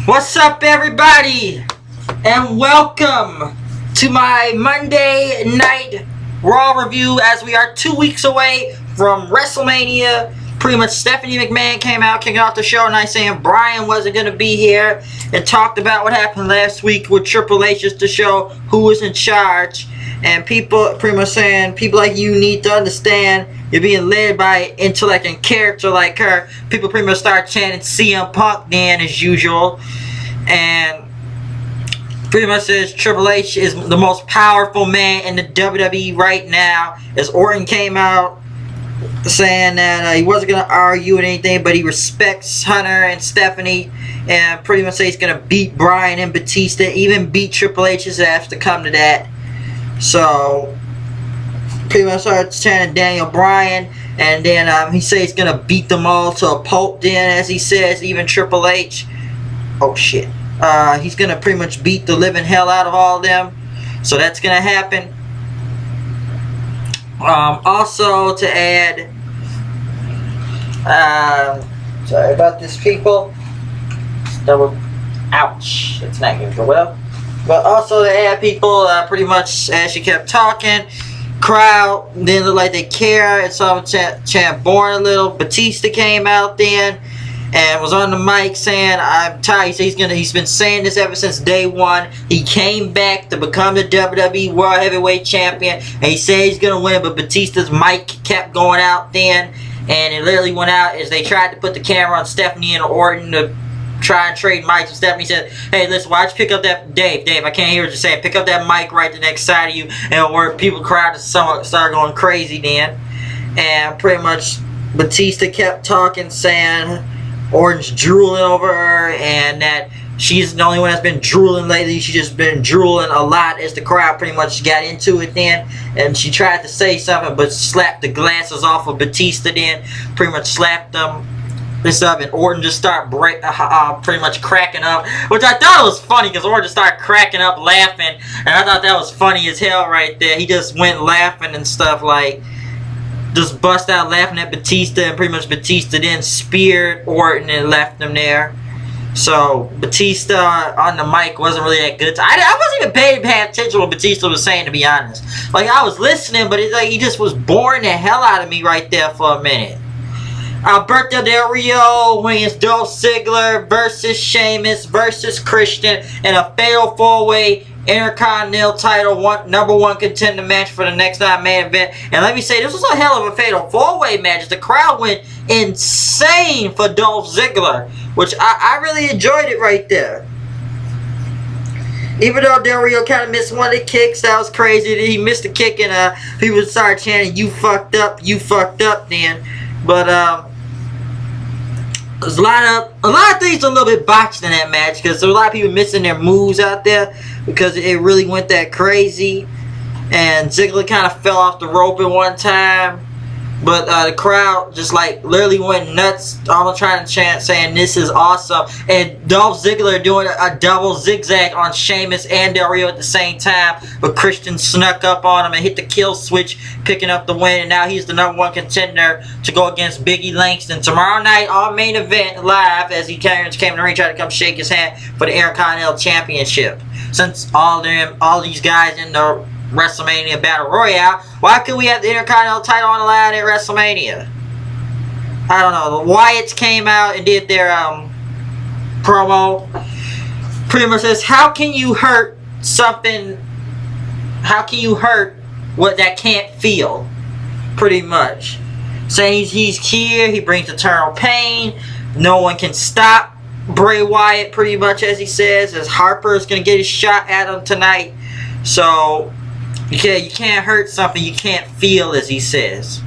What's up, everybody, and welcome to my Monday night Raw review as we are 2 weeks away from WrestleMania. Pretty much Stephanie McMahon came out kicking off the show tonight saying Bryan wasn't going to be here and talked about what happened last week with Triple H just to show who was in charge. And people pretty much saying, people like you need to understand you're being led by intellect and character like her. People pretty much start chanting CM Punk then as usual. And pretty much says Triple H is the most powerful man in the WWE right now. As Orton came out saying that he wasn't going to argue with anything, but he respects Hunter and Stephanie. And pretty much say he's going to beat Bryan and Batista, even beat Triple H's ass to come to that. So, pretty much starts chanting Daniel Bryan, and then he says he's going to beat them all to a pulp then, as he says, even Triple H. Oh, shit. He's going to pretty much beat the living hell out of all of them. So, that's going to happen. Also, to add, sorry about this, people. Ouch. It's not going to go well. But also to add, people, pretty much as she kept talking, crowd didn't look like they care. And so chant born a little. Batista came out then and was on the mic saying, I'm tired. He said he's been saying this ever since day one. He came back to become the WWE World Heavyweight Champion, and he said he's going to win, but Batista's mic kept going out then, and it literally went out as they tried to put the camera on Stephanie and Orton to try and trade mics. And Stephanie said, hey, listen, why don't you pick up that, Dave, I can't hear what you're saying. Pick up that mic right to the next side of you, and where people crowd started going crazy then. And pretty much Batista kept talking, saying Orton's drooling over her, and that she's the only one that's been drooling lately. She's just been drooling a lot as the crowd pretty much got into it then. And she tried to say something, but slapped the glasses off of Batista then. Pretty much slapped them. This up, and Orton just started pretty much cracking up, which I thought was funny because Orton just started cracking up laughing, and I thought that was funny as hell right there. He just went laughing and stuff, like just bust out laughing at Batista, and pretty much Batista then speared Orton and left him there. So Batista on the mic wasn't really that good. I wasn't even paying attention to what Batista was saying, to be honest. Like, I was listening, but it's like he just was boring the hell out of me right there for a minute. Alberto Del Rio wins Dolph Ziggler versus Sheamus versus Christian in a fatal 4-way Intercontinental title #1 contender match for the next night main event. And let me say, this was a hell of a fatal 4-way match. The crowd went insane for Dolph Ziggler, which I really enjoyed it right there. Even though Del Rio kind of missed one of the kicks, that was crazy. He missed the kick, and people started chanting, you fucked up then. But there's a lot of things a little bit botched in that match, because there were a lot of people missing their moves out there because it really went that crazy. And Ziggler kind of fell off the rope at one time, but the crowd just like literally went nuts, almost trying to chant saying this is awesome. And Dolph Ziggler doing a double zigzag on Sheamus and Del Rio at the same time, but Christian snuck up on him and hit the kill switch, picking up the win, and now he's the #1 contender to go against Biggie Langston tomorrow night on main event live, as he came in the ring, tried to come shake his hand for the Intercontinental Championship. Since all these guys in the WrestleMania Battle Royale, why could we have the Intercontinental title on the line at WrestleMania? I don't know. The Wyatts came out and did their promo. Pretty much says, how can you hurt something? How can you hurt what that can't feel? Pretty much saying he's here. He brings eternal pain. No one can stop Bray Wyatt. Pretty much as he says, as Harper is gonna get his shot at him tonight. So you can't hurt something you can't feel, as he says.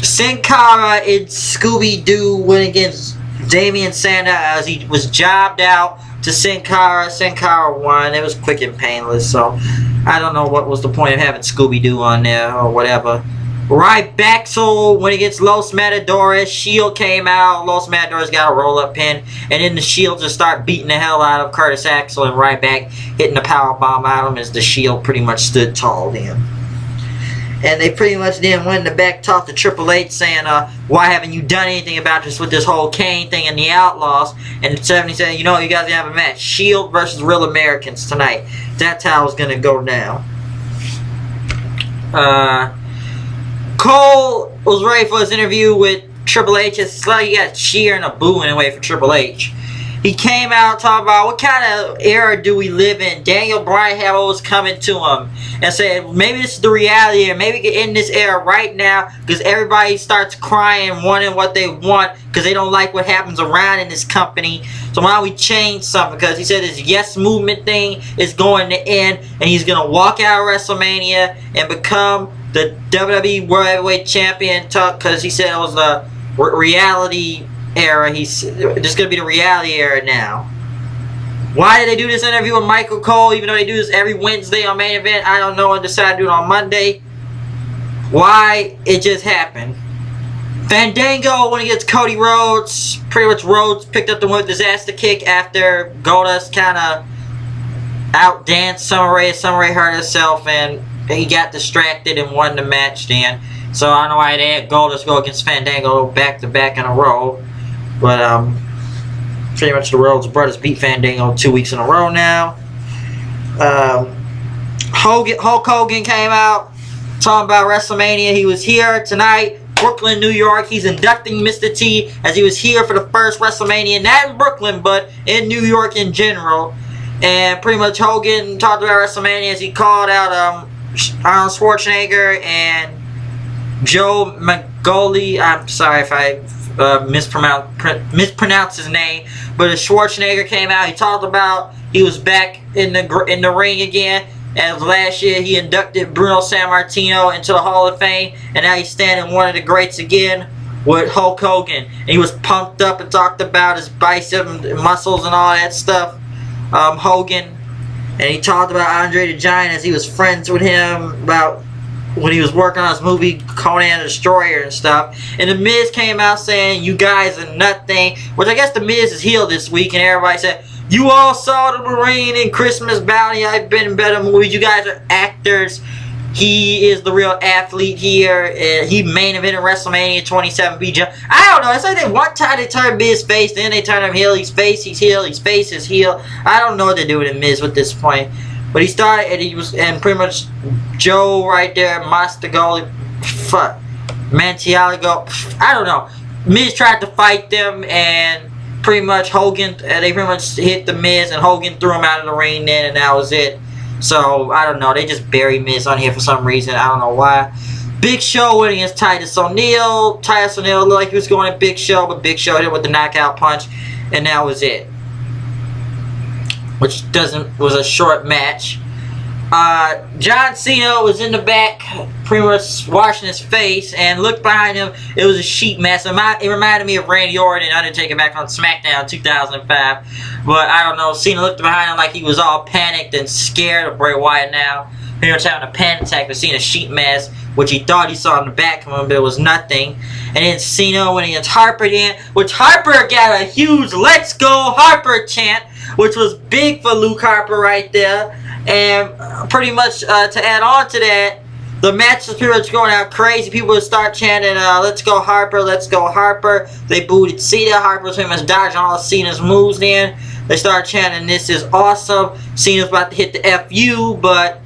Sin Cara and Scooby-Doo went against Damian Sandow as he was jobbed out to Sin Cara. Sin Cara won. It was quick and painless, so I don't know what was the point of having Scooby-Doo on there or whatever. Ryback went against Los Matadores. Shield came out. Los Matadores got a roll-up pin. And then the Shield just start beating the hell out of Curtis Axel, and Ryback hitting the powerbomb out of him as the Shield pretty much stood tall then. And they pretty much then went in the back, talked to Triple H, saying, why haven't you done anything about this with this whole Kane thing and the Outlaws? And 70 said, you know, you guys are going to have a match. Shield versus Real Americans tonight. That's how it's going to go down. Cole was ready for his interview with Triple H. It's like you got cheering and a boo in a way for Triple H. He came out talking about what kind of era do we live in. Daniel Bryan had what was coming to him and said maybe this is the reality era. Maybe we can end this era right now because everybody starts crying, wanting what they want because they don't like what happens around in this company. So why don't we change something? Because he said this Yes Movement thing is going to end and he's going to walk out of WrestleMania and become the WWE World Heavyweight Champion because he said it was a reality era. He's just gonna be the reality era now. Why did they do this interview with Michael Cole even though they do this every Wednesday on Main Event? I don't know, and decided to do it on Monday. Why? It just happened. Fandango when he gets Cody Rhodes. Pretty much Rhodes picked up the win with disaster kick after Goldust kind of outdanced Summer Rae. Summer Rae hurt herself and he got distracted and won the match then. So I don't know why they had Goldust go against Fandango back to back in a row. But pretty much the Rhodes brothers beat Fandango 2 weeks in a row now. Hulk Hogan came out talking about WrestleMania. He was here tonight, Brooklyn, New York. He's inducting Mr. T as he was here for the first WrestleMania, not in Brooklyn, but in New York in general. And pretty much Hogan talked about WrestleMania as he called out Arnold Schwarzenegger and Joe Magoli. I'm sorry if I mispronounce his name, but as Schwarzenegger came out, he talked about he was back in the ring again. As last year he inducted Bruno Sammartino into the Hall of Fame, and now he's standing one of the greats again with Hulk Hogan. And he was pumped up and talked about his bicep muscles and all that stuff. Hogan, and he talked about Andre the Giant as he was friends with him about when he was working on his movie Conan the Destroyer and stuff. And The Miz came out saying you guys are nothing, which I guess The Miz is healed this week, and everybody said you all saw the Marine in Christmas Bounty. I've been in better movies. You guys are actors. He is the real athlete here. He main evented WrestleMania 27 BJ. I don't know. It's like one time they turn Miz face, then they turn him heel. He's face, he's heel. He's face, he's heel. I don't know what they're doing with Miz at this point. But he started, and he was, and pretty much Joe right there, Mastagoli, Mantialigo, I don't know. Miz tried to fight them, and pretty much Hogan, they pretty much hit the Miz, and Hogan threw him out of the ring then, and that was it. So, I don't know. They just buried Miz on here for some reason. I don't know why. Big Show went against Titus O'Neil. Titus O'Neil looked like he was going at Big Show, but Big Show hit him with the knockout punch, and that was it. Which was a short match. John Cena was in the back, pretty much washing his face, and looked behind him. It was a sheet mask. It reminded me of Randy Orton and Undertaker back on SmackDown 2005. But I don't know. Cena looked behind him like he was all panicked and scared of Bray Wyatt now. Pretty much having a panic attack for seeing a sheet mask, which he thought he saw in the back of him, but it was nothing. And then Cena went against Harper in, which Harper got a huge "Let's Go Harper" chant, which was big for Luke Harper right there. And pretty much to add on to that, the match was pretty much going out crazy. People would start chanting, "Let's go Harper, let's go Harper." They booted Cena. Harper was pretty much dodging all of Cena's moves then. They started chanting, "This is awesome." Cena was about to hit the FU, but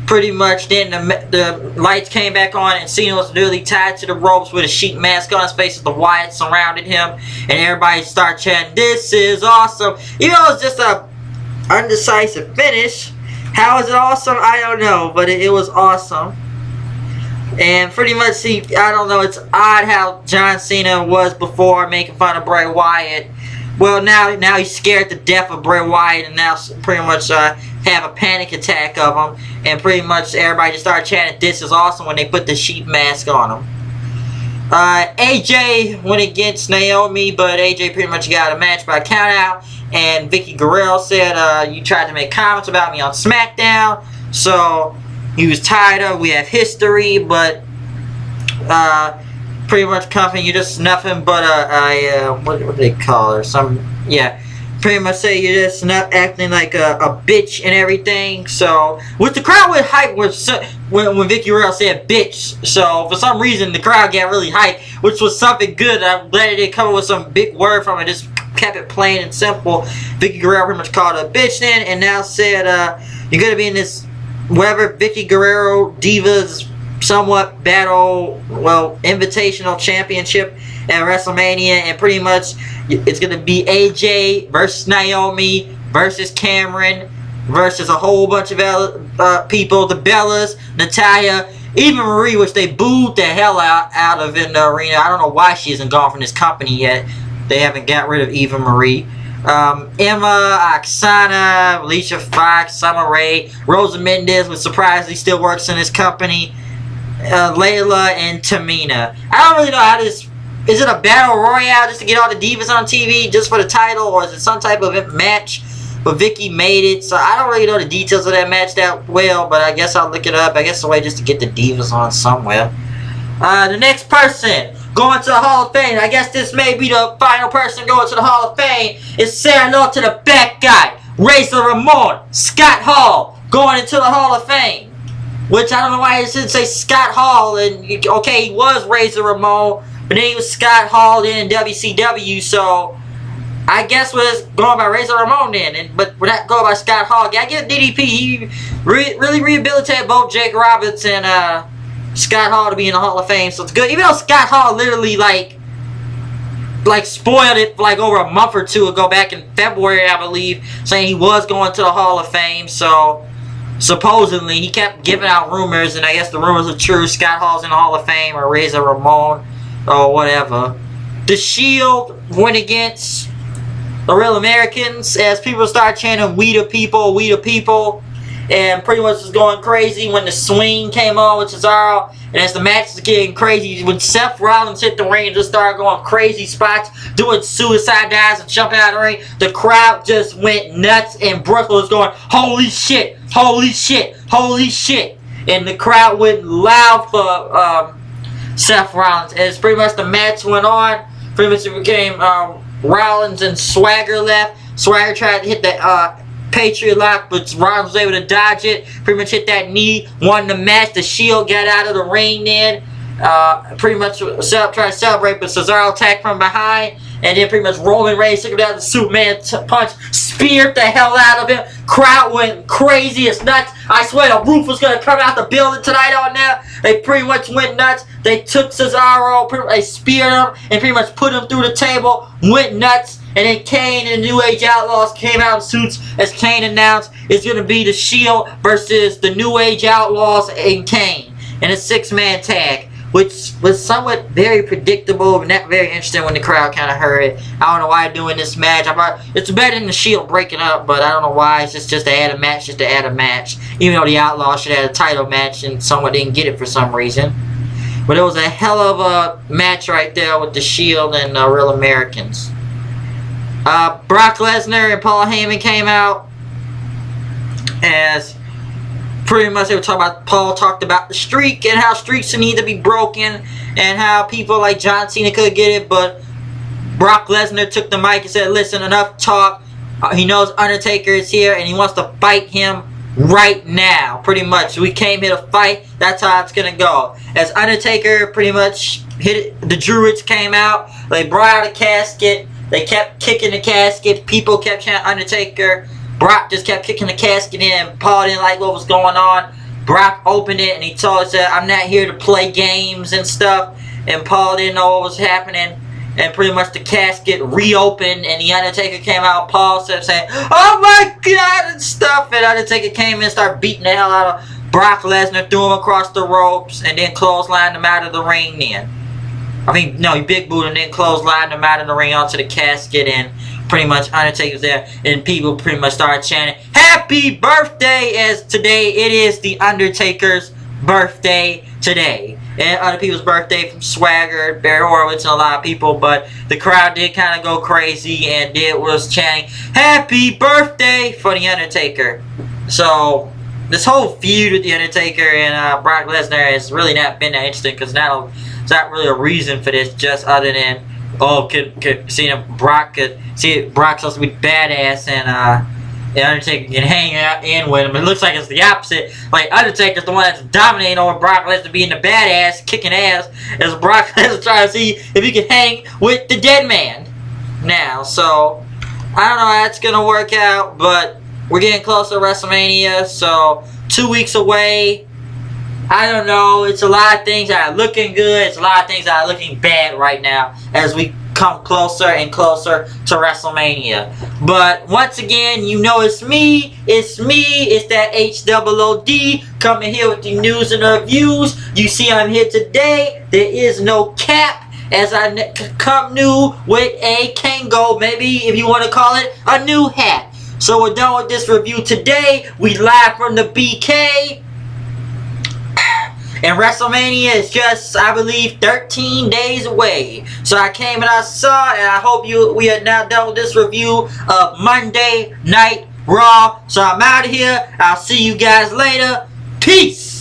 pretty much then the lights came back on and Cena was literally tied to the ropes with a sheet mask on his face as the Wyatt surrounded him, and everybody started chanting, "This is awesome." Even though it was just a undecisive finish, how is it awesome? I don't know, but it was awesome. And pretty much, I don't know, it's odd how John Cena was before making fun of Bray Wyatt. Well, now he's scared to death of Bray Wyatt, and now pretty much have a panic attack of him. And pretty much everybody just started chanting, "This is awesome," when they put the sheet mask on him. AJ went against Naomi, but AJ pretty much got a match by countout. And Vicky Guerrero said, "You tried to make comments about me on SmackDown." So he was tired of, we have history, but pretty much company, you're just nothing but what do they call her? pretty much say you're just not acting like a bitch and everything. So, which the crowd went hype when Vicky Guerrero said bitch. So, for some reason, the crowd got really hyped, which was something good. I'm glad it didn't come up with some big word from it. Just kept it plain and simple. Vicky Guerrero pretty much called her a bitch then, and now said, you're going to be in this, whatever, Vicky Guerrero Divas somewhat battle, well, invitational championship at WrestleMania, and pretty much it's going to be AJ versus Naomi versus Cameron versus a whole bunch of people, the Bellas, Natalya, even Marie, which they booed the hell out of in the arena. I don't know why she isn't gone from this company yet. They haven't got rid of Eva Marie. Emma, Oksana, Alicia Fox, Summer Rae, Rosa Mendez, which surprisingly still works in this company, Layla, and Tamina. I don't really know how this... Is it a battle royale just to get all the divas on TV just for the title, or is it some type of match? But Vicky made it, so I don't really know the details of that match that well, but I guess I'll look it up. I guess it's a way just to get the divas on somewhere. The next person going to the Hall of Fame, I guess this may be the final person going to the Hall of Fame, is saying hello to the back guy, Razor Ramon, Scott Hall, going into the Hall of Fame. Which I don't know why it should say Scott Hall, and okay, he was Razor Ramon, but then he was Scott Hall in WCW, so I guess we're going by Razor Ramon then, but we're not going by Scott Hall. I get DDP, he really rehabilitated both Jake Roberts and Scott Hall to be in the Hall of Fame, so it's good. Even though Scott Hall literally like spoiled it for like over a month or two ago, back in February, I believe, saying he was going to the Hall of Fame, so supposedly he kept giving out rumors, and I guess the rumors are true. Scott Hall's in the Hall of Fame, or Razor Ramon, or whatever. The Shield went against the Real Americans as people start chanting "We the people, we the people," and pretty much was going crazy when the swing came on with Cesaro. And as the match was getting crazy, when Seth Rollins hit the ring and just started going crazy spots, doing suicide dives and jumping out of the ring, the crowd just went nuts, and Brooklyn was going, "Holy shit, holy shit, holy shit!" And the crowd went loud for Seth Rollins. As pretty much the match went on, pretty much it became Rollins and Swagger left. Swagger tried to hit the Patriot Lock, but Rollins was able to dodge it. Pretty much hit that knee, won the match. The Shield got out of the ring then. Pretty much tried to celebrate, but Cesaro attacked from behind. And then pretty much Roman Reigns took him down, the Superman punch, speared the hell out of him. Crowd went crazy as nuts. I swear the roof was going to come out the building tonight on there. They pretty much went nuts. They took Cesaro, they speared him, and pretty much put him through the table, went nuts. And then Kane and the New Age Outlaws came out in suits as Kane announced it's going to be the Shield versus the New Age Outlaws and Kane in a 6-man tag, which was somewhat very predictable and not very interesting when the crowd kind of heard it. I don't know why they're doing this match. It's better than the Shield breaking up, but I don't know why. It's just to add a match, just to add a match. Even though the Outlaws should have a title match and someone didn't get it for some reason. But it was a hell of a match right there with the Shield and Real Americans. Brock Lesnar and Paul Heyman came out as pretty much they were talking about, Paul talked about the streak and how streaks need to be broken and how people like John Cena could get it, but Brock Lesnar took the mic and said, listen, enough talk. He knows Undertaker is here and he wants to fight him right now. Pretty much, we came here to fight. That's how it's gonna go. As Undertaker pretty much hit it, the Druids came out, they brought out a casket. They kept kicking the casket. People kept chanting Undertaker. Brock just kept kicking the casket in. Paul didn't like what was going on. Brock opened it and he told us that I'm not here to play games and stuff. And Paul didn't know what was happening. And pretty much the casket reopened and the Undertaker came out. Paul started saying, "Oh my God," and stuff. And Undertaker came in and started beating the hell out of Brock Lesnar, threw him across the ropes, and then clotheslined him out of the ring then. I mean, no, he big booed and then clotheslined him out of the ring onto the casket, and pretty much Undertaker was there, and people pretty much started chanting, "Happy birthday," as today it is the Undertaker's birthday today. And other people's birthday from Swagger, Barry Horowitz, and a lot of people, but the crowd did kind of go crazy and was chanting, "Happy birthday" for the Undertaker. So, this whole feud with the Undertaker and Brock Lesnar has really not been that interesting, because now it's not really a reason for this, just other than Oh, could see him, Brock's supposed to be badass, and the Undertaker can hang out in with him. It looks like it's the opposite. Like, Undertaker's the one that's dominating over Brock Lesnar, being the badass, kicking ass, as Brock Lesnar trying to see if he can hang with the dead man now. So, I don't know how that's going to work out, but we're getting closer to WrestleMania, so 2 weeks away. I don't know. It's a lot of things that are looking good. It's a lot of things that are looking bad right now as we come closer and closer to WrestleMania. But once again, you know it's me. It's that HOOD coming here with the news and the reviews. You see I'm here today. There is no cap as I come new with a Kango, maybe if you want to call it a new hat. So we're done with this review today. We live from the BK. And WrestleMania is just, I believe, 13 days away. So I came and I saw, and I hope we are now done with this review of Monday Night Raw. So I'm out of here. I'll see you guys later. Peace.